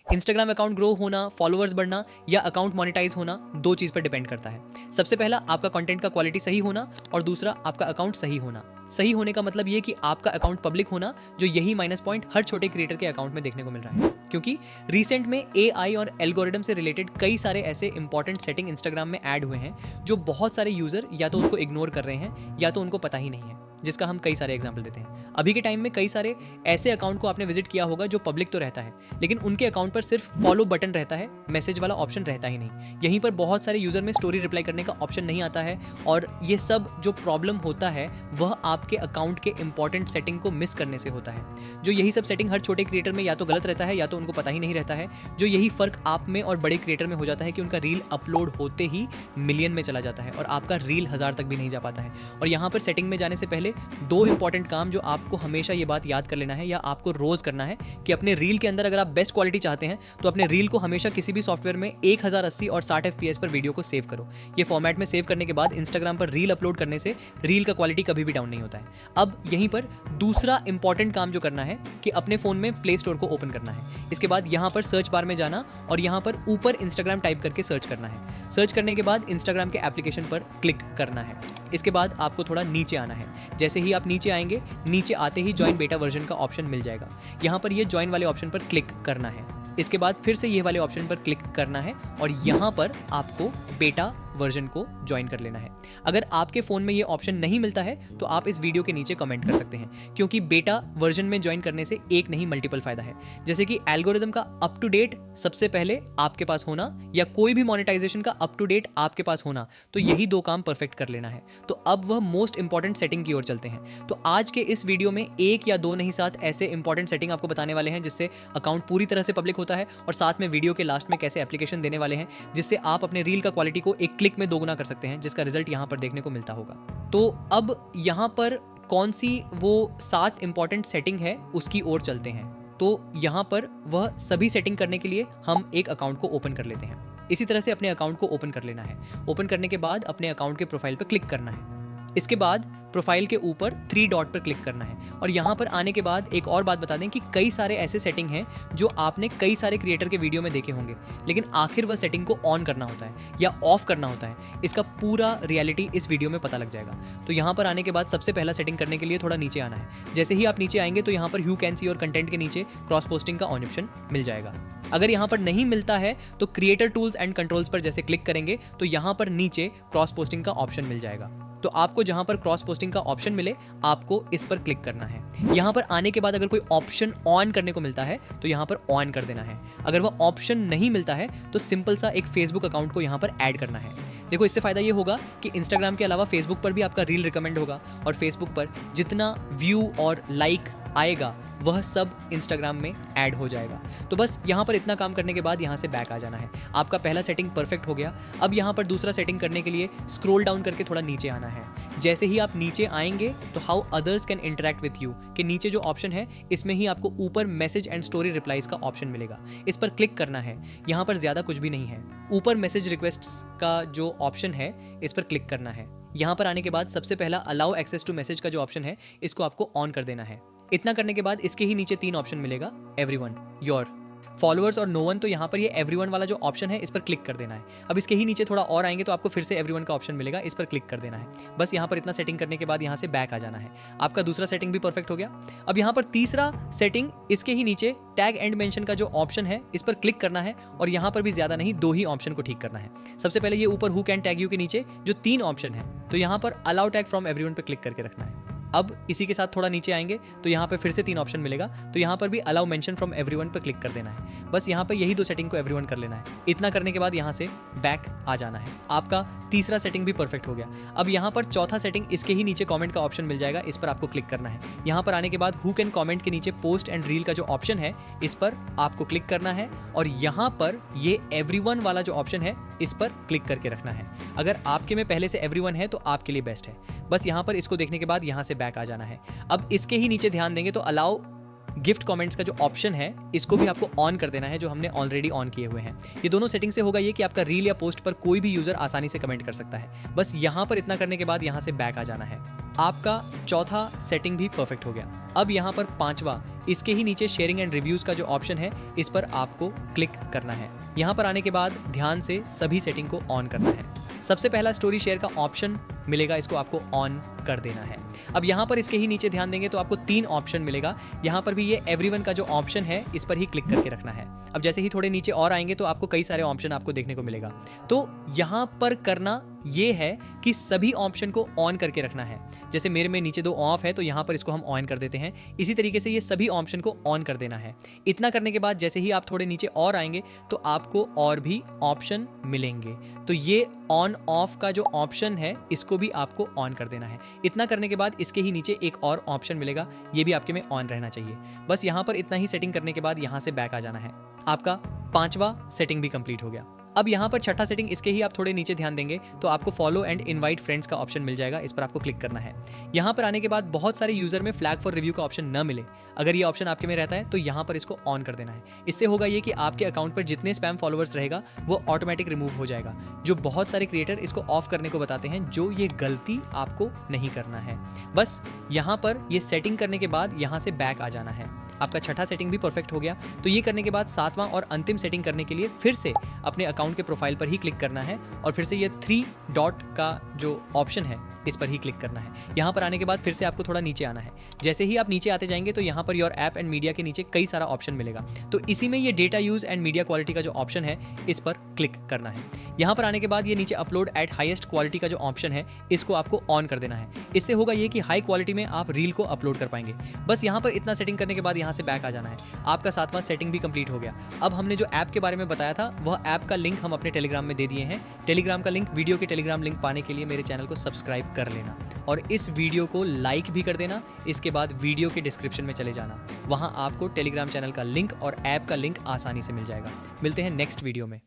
Instagram account grow होना, followers बढ़ना या अकाउंट मोनेटाइज होना 2 चीज़ पर डिपेंड करता है। सबसे पहला आपका कंटेंट का क्वालिटी सही होना और दूसरा आपका अकाउंट सही होना। सही होने का मतलब ये कि आपका अकाउंट पब्लिक होना, जो यही माइनस पॉइंट हर छोटे क्रिएटर के अकाउंट में देखने को मिल रहा है। क्योंकि रिसेंट में एआई और एल्गोरिदम से रिलेटेड कई सारे ऐसे इंपॉर्टेंट सेटिंग इंस्टाग्राम में ऐड हुए हैं जो बहुत सारे यूजर या तो उसको इग्नोर कर रहे हैं या तो उनको पता ही नहीं है, जिसका हम कई सारे एग्जाम्पल देते हैं। अभी के टाइम में कई सारे ऐसे अकाउंट को आपने विजिट किया होगा जो पब्लिक तो रहता है, लेकिन उनके अकाउंट पर सिर्फ फॉलो बटन रहता है, मैसेज वाला ऑप्शन रहता ही नहीं। यहीं पर बहुत सारे यूजर में स्टोरी रिप्लाई करने का ऑप्शन नहीं आता है, और ये सब जो प्रॉब्लम होता है वह आपके अकाउंट के इंपॉर्टेंट सेटिंग को मिस करने से होता है। जो यही सब सेटिंग हर छोटे क्रिएटर में या तो गलत रहता है या तो उनको पता ही नहीं रहता है। जो यही फर्क आप में और बड़े क्रिएटर में हो जाता है कि उनका रील अपलोड होते ही मिलियन में चला जाता है और आपका रील 1000 तक भी नहीं जा पाता है। और यहाँ पर सेटिंग में जाने से पहले 2 इंपॉर्टेंट काम जो आपको हमेशा ये बात याद कर लेना है या आपको रोज करना है कि अपने रील के अंदर अगर आप बेस्ट क्वालिटी चाहते हैं तो अपने रील को हमेशा किसी भी सॉफ्टवेयर में 1080 और 60 FPS पर वीडियो को सेव करो। ये फॉर्मेट में सेव करने के बाद इंस्टाग्राम पर रील अपलोड करने से रील का क्वालिटी कभी भी डाउन नहीं होता है। अब यहीं पर दूसरा इंपॉर्टेंट काम जो करना है कि अपने फोन में प्ले स्टोर को ओपन करना है। इसके बाद यहाँ पर सर्च बार में जाना और यहाँ पर ऊपर इंस्टाग्राम टाइप करके सर्च करना है। सर्च करने के बाद इंस्टाग्राम के एप्लीकेशन पर क्लिक करना है। इसके बाद आपको थोड़ा नीचे आना है। जैसे ही आप नीचे आएंगे, नीचे आते ही ज्वाइन बेटा वर्जन का ऑप्शन मिल जाएगा। यहाँ पर ये ज्वाइन वाले ऑप्शन पर क्लिक करना है। इसके बाद फिर से ये वाले ऑप्शन पर क्लिक करना है और यहाँ पर आपको बेटा वर्जन को ज्वाइन कर लेना है। अगर आपके फ़ोन में ये ऑप्शन नहीं मिलता है तो आप इस वीडियो के नीचे कमेंट कर सकते हैं, क्योंकि बेटा वर्जन में ज्वाइन करने से एक नहीं मल्टीपल फायदा है। जैसे कि एल्गोरिदम का अप टू डेट सबसे पहले आपके पास होना या कोई भी मोनेटाइजेशन का अप टू डेट आपके पास होना, तो यही 2 काम परफेक्ट कर लेना है। तो अब वह मोस्ट इंपॉर्टेंट सेटिंग की ओर चलते हैं। तो आज के इस वीडियो में 1 या 2 नहीं 7 ऐसे इंपॉर्टेंट सेटिंग आपको बताने वाले हैं जिससे अकाउंट पूरी तरह से पब्लिक होता है, और साथ में वीडियो के लास्ट में कैसे एप्लीकेशन देने वाले हैं जिससे आप अपने रील का क्वालिटी को एक क्लिक में दोगुना कर सकते हैं, जिसका रिजल्ट यहाँ पर देखने को मिलता होगा। तो अब यहाँ पर कौन सी वो 7 इंपॉर्टेंट सेटिंग है उसकी ओर चलते हैं। तो यहाँ पर वह सभी सेटिंग करने के लिए हम एक अकाउंट को ओपन कर लेते हैं। इसी तरह से अपने अकाउंट को ओपन कर लेना है। ओपन करने के बाद अपने अकाउंट के प्रोफाइल पर क्लिक करना है। इसके बाद प्रोफाइल के ऊपर 3 डॉट पर क्लिक करना है। और यहाँ पर आने के बाद एक और बात बता दें कि कई सारे ऐसे सेटिंग हैं जो आपने कई सारे क्रिएटर के वीडियो में देखे होंगे, लेकिन आखिर वह सेटिंग को ऑन करना होता है या ऑफ करना होता है। इसका पूरा रियलिटी इस वीडियो में पता लग जाएगा। तो यहाँ पर आने के बाद सबसे पहला सेटिंग करने के लिए थोड़ा नीचे आना है। जैसे ही आप नीचे आएंगे तो यहाँ पर यू कैन सी और कंटेंट के नीचे क्रॉस पोस्टिंग का ऑप्शन मिल जाएगा। अगर यहाँ पर नहीं मिलता है तो क्रिएटर टूल्स एंड कंट्रोल्स पर जैसे क्लिक करेंगे तो यहाँ पर नीचे क्रॉस पोस्टिंग का ऑप्शन मिल जाएगा। तो आपको जहां पर क्रॉस पोस्टिंग का ऑप्शन मिले आपको इस पर क्लिक करना है। यहां पर आने के बाद अगर कोई ऑप्शन ऑन करने को मिलता है तो यहां पर ऑन कर देना है। अगर वह ऑप्शन नहीं मिलता है तो सिंपल सा एक फेसबुक अकाउंट को यहां पर ऐड करना है। देखो, इससे फायदा ये होगा कि इंस्टाग्राम के अलावा फेसबुक पर भी आपका रील रिकमेंड होगा, और फेसबुक पर जितना व्यू और लाइक आएगा वह सब इंस्टाग्राम में ऐड हो जाएगा। तो बस यहाँ पर इतना काम करने के बाद यहाँ से बैक आ जाना है। आपका पहला सेटिंग परफेक्ट हो गया। अब यहाँ पर दूसरा सेटिंग करने के लिए स्क्रॉल डाउन करके थोड़ा नीचे आना है। जैसे ही आप नीचे आएंगे तो how others can interact with you के नीचे जो ऑप्शन है इसमें ही आपको ऊपर मैसेज एंड स्टोरी रिप्लाईज का ऑप्शन मिलेगा। इस पर क्लिक करना है। यहाँ पर ज़्यादा कुछ भी नहीं है। ऊपर मैसेज रिक्वेस्ट्स का जो ऑप्शन है इस पर क्लिक करना है। यहाँ पर आने के बाद सबसे पहला अलाउ एक्सेस टू मैसेज का जो ऑप्शन है इसको आपको ऑन कर देना है। इतना करने के बाद इसके ही नीचे 3 ऑप्शन मिलेगा, एवरीवन, योर, फॉलोअर्स और नो वन। तो यहाँ पर ये एवरीवन वाला जो ऑप्शन है इस पर क्लिक कर देना है। अब इसके ही नीचे थोड़ा और आएंगे तो आपको फिर से एवरीवन का ऑप्शन मिलेगा, इस पर क्लिक कर देना है। बस यहाँ पर इतना सेटिंग करने के बाद यहाँ से बैक आ जाना है। आपका दूसरा सेटिंग भी परफेक्ट हो गया। अब यहाँ पर तीसरा सेटिंग इसके ही नीचे टैग एंड मेंशन का जो ऑप्शन है इस पर क्लिक करना है, और यहाँ पर भी ज्यादा नहीं 2 ही ऑप्शन को ठीक करना है। सबसे पहले ये ऊपर हु कैन टैग यू के नीचे जो 3 ऑप्शन है तो यहाँ पर अलाउ टैग फ्रॉम एवरीवन पर क्लिक करके रखना है। अब इसी के साथ थोड़ा नीचे आएंगे तो यहाँ पे फिर से 3 ऑप्शन मिलेगा, तो यहाँ पर भी अलाउ मेंशन फ्रॉम एवरीवन पर क्लिक कर देना है। बस यहाँ पे यही 2 सेटिंग को एवरीवन कर लेना है। इतना करने के बाद यहाँ से बैक आ जाना है। आपका तीसरा सेटिंग भी परफेक्ट हो गया। अब यहाँ पर चौथा सेटिंग इसके ही नीचे कमेंट का ऑप्शन मिल जाएगा, इस पर आपको क्लिक करना है। यहाँ पर आने के बाद हु कैन कमेंट के नीचे पोस्ट एंड रील का जो ऑप्शन है इस पर आपको क्लिक करना है, और यहाँ पर ये एवरीवन वाला जो ऑप्शन है इस पर क्लिक करके रखना है। अगर आपके में पहले से एवरीवन है तो आपके लिए बेस्ट है। बस यहाँ पर इसको देखने के बाद यहाँ से बैक आ जाना है। अब इसके ही नीचे ध्यान देंगे तो अलाउ गिफ्ट कमेंट्स का जो ऑप्शन है इसको भी आपको ऑन कर देना है, जो हमने ऑलरेडी ऑन किए हुए हैं। ये दोनों सेटिंग से होगा ये कि आपका रील या पोस्ट पर कोई भी यूजर आसानी से कमेंट कर सकता है। बस यहाँ पर इतना करने के बाद यहाँ से बैक आ जाना है। आपका चौथा सेटिंग भी परफेक्ट हो गया। अब यहाँ पर पांचवा, इसके ही नीचे शेयरिंग एंड रिव्यूज का जो ऑप्शन है इस पर आपको क्लिक करना है। यहाँ पर आने के बाद ध्यान से सभी सेटिंग को ऑन करना है। सबसे पहला स्टोरी शेयर का ऑप्शन मिलेगा, इसको आपको ऑन कर देना है। अब यहाँ पर इसके ही नीचे ध्यान देंगे तो आपको 3 ऑप्शन मिलेगा। यहाँ पर भी ये एवरीवन का जो ऑप्शन है इस पर ही क्लिक करके रखना है। अब जैसे ही थोड़े नीचे और आएंगे तो आपको कई सारे ऑप्शन आपको देखने को मिलेगा। तो यहाँ पर करना ये है कि सभी ऑप्शन को ऑन करके रखना है। जैसे मेरे में नीचे 2 ऑफ है तो यहाँ पर इसको हम ऑन कर देते हैं। इसी तरीके से ये सभी ऑप्शन को ऑन कर देना है। इतना करने के बाद जैसे ही आप थोड़े नीचे और आएंगे तो आपको और भी ऑप्शन मिलेंगे। तो ये ऑन ऑफ का जो ऑप्शन है इसको भी आपको ऑन कर देना है। इतना करने के बाद इसके ही नीचे एक और ऑप्शन मिलेगा, ये भी आपके में ऑन रहना चाहिए। बस यहाँ पर इतना ही सेटिंग करने के बाद यहाँ से बैक आ जाना है। आपका 5वां सेटिंग भी कंप्लीट हो गया। अब यहाँ पर छठा सेटिंग, इसके ही आप थोड़े नीचे ध्यान देंगे तो आपको फॉलो एंड इनवाइट फ्रेंड्स का ऑप्शन मिल जाएगा। इस पर आपको क्लिक करना है। यहाँ पर आने के बाद बहुत सारे यूजर में फ्लैग फॉर रिव्यू का ऑप्शन न मिले, अगर ये ऑप्शन आपके में रहता है तो यहाँ पर इसको ऑन कर देना है। इससे होगा ये कि आपके अकाउंट पर जितने स्पैम फॉलोअर्स रहेगा वो ऑटोमेटिक रिमूव हो जाएगा। जो बहुत सारे क्रिएटर इसको ऑफ करने को बताते हैं, जो ये गलती आपको नहीं करना है। बस यहाँ पर ये सेटिंग करने के बाद यहाँ से बैक आ जाना है। आपका छठा सेटिंग भी परफेक्ट हो गया। तो ये करने के बाद 7वां और अंतिम सेटिंग करने के लिए फिर से अपने अकाउंट के प्रोफाइल पर ही क्लिक करना है और फिर से ये 3 डॉट का जो ऑप्शन है इस पर ही क्लिक करना है। यहाँ पर आने के बाद फिर से आपको थोड़ा नीचे आना है। जैसे ही आप नीचे आते जाएंगे तो यहाँ per your app and media के नीचे कई सारा ऑप्शन मिलेगा। तो इसी में ये data use and media quality का जो ऑप्शन है इस पर क्लिक करना है। यहाँ पर आने के बाद ये नीचे अपलोड एट हाईएस्ट क्वालिटी का जो ऑप्शन है इसको आपको ऑन कर देना है। इससे होगा ये कि हाई क्वालिटी में आप रील को अपलोड कर पाएंगे। बस यहाँ पर इतना सेटिंग करने के बाद यहाँ से बैक आ जाना है। आपका 7वां सेटिंग भी कंप्लीट हो गया। अब हमने जो ऐप के बारे में बताया था वह ऐप का लिंक हम अपने टेलीग्राम में दे दिए हैं। टेलीग्राम का लिंक, वीडियो के टेलीग्राम लिंक पाने के लिए मेरे चैनल को सब्सक्राइब कर लेना और इस वीडियो को लाइक भी कर देना। इसके बाद वीडियो के डिस्क्रिप्शन में चले जाना, वहाँ आपको टेलीग्राम चैनल का लिंक और ऐप का लिंक आसानी से मिल जाएगा। मिलते हैं नेक्स्ट वीडियो में।